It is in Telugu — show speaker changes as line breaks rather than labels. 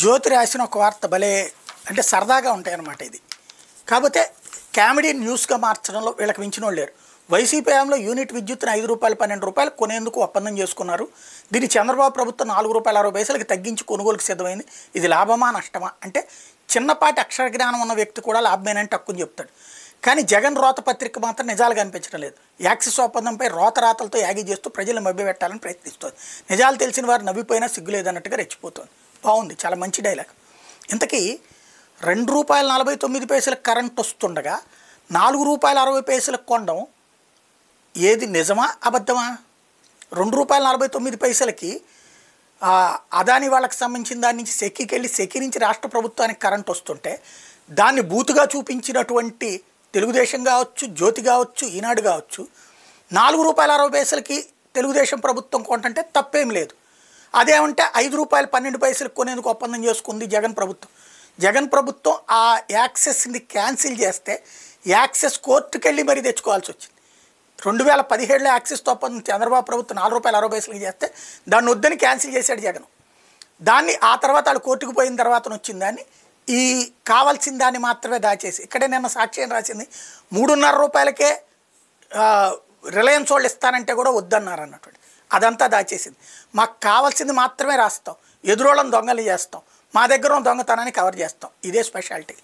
జ్యోతి రాసిన ఒక వార్త భలే అంటే సరదాగా ఉంటాయన్నమాట ఇది. కాకపోతే కామెడీ న్యూస్గా మార్చడంలో వీళ్ళకి మించిన వాళ్ళు లేరు. వైసీపీ హయాంలో యూనిట్ విద్యుత్తుని ₹5 ₹12 కొనేందుకు ఒప్పందం చేసుకున్నారు. దీన్ని చంద్రబాబు ప్రభుత్వం ₹4.60 తగ్గించి కొనుగోలుకు సిద్ధమైంది. ఇది లాభమా నష్టమా అంటే చిన్నపాటి అక్షర జ్ఞానం ఉన్న వ్యక్తి కూడా లాభమేనంటే హక్కుని చెప్తాడు. కానీ జగన్ రోత పత్రిక మాత్రం నిజాలుగా అనిపించడం లేదు. యాక్సిస్ ఒప్పందంపై రోత రాతలతో యాగి చేస్తూ ప్రజలను మభ్యపెట్టాలని ప్రయత్నిస్తోంది. నిజాలు తెలిసిన వారు నవ్విపోయినా సిగ్గు లేదన్నట్టుగా రెచ్చిపోతుంది. బాగుంది, చాలా మంచి డైలాగ్. ఇంతకీ ₹2.49 కరెంట్ వస్తుండగా ₹4.60 కొనడం ఏది నిజమా అబద్ధమా? ₹2.49 అదాని వాళ్ళకి సంబంధించిన దాని నుంచి సెక్కికి వెళ్ళి సెక్కి నుంచి రాష్ట్ర ప్రభుత్వానికి కరెంట్ వస్తుంటే దాన్ని బూతుగా చూపించినటువంటి తెలుగుదేశం కావచ్చు, జ్యోతి కావచ్చు, ఈనాడు కావచ్చు, ₹4.60 తెలుగుదేశం ప్రభుత్వం కొంటంటే తప్పేం లేదు. అదేమంటే ₹5.12 కొనేందుకు ఒప్పందం చేసుకుంది జగన్ ప్రభుత్వం. జగన్ ప్రభుత్వం ఆ యాక్సెస్ని క్యాన్సిల్ చేస్తే యాక్సెస్ కోర్టుకు వెళ్ళి మరీ తెచ్చుకోవాల్సి వచ్చింది. 2017లో యాక్సెస్తో ఒప్పందం చంద్రబాబు ప్రభుత్వం ₹4.60 చేస్తే దాన్ని వద్దని క్యాన్సిల్ చేశాడు జగన్. దాన్ని ఆ తర్వాత వాళ్ళు కోర్టుకు పోయిన తర్వాత వచ్చింది దాన్ని ఈ కావాల్సిన దాన్ని మాత్రమే దాచేసి ఇక్కడే నిన్న సాక్ష్యం రాసింది ₹3.5 రిలయన్స్ వాళ్ళు ఇస్తానంటే కూడా వద్దన్నారు అన్నటువంటి అదంతా దాచేసింది. మాకు కావాల్సింది మాత్రమే రాస్తాం, ఎదురోళ్ళని దొంగలు చేస్తాం, మా దగ్గర దొంగతనాన్ని కవర్ చేస్తాం. ఇదే స్పెషాలిటీ.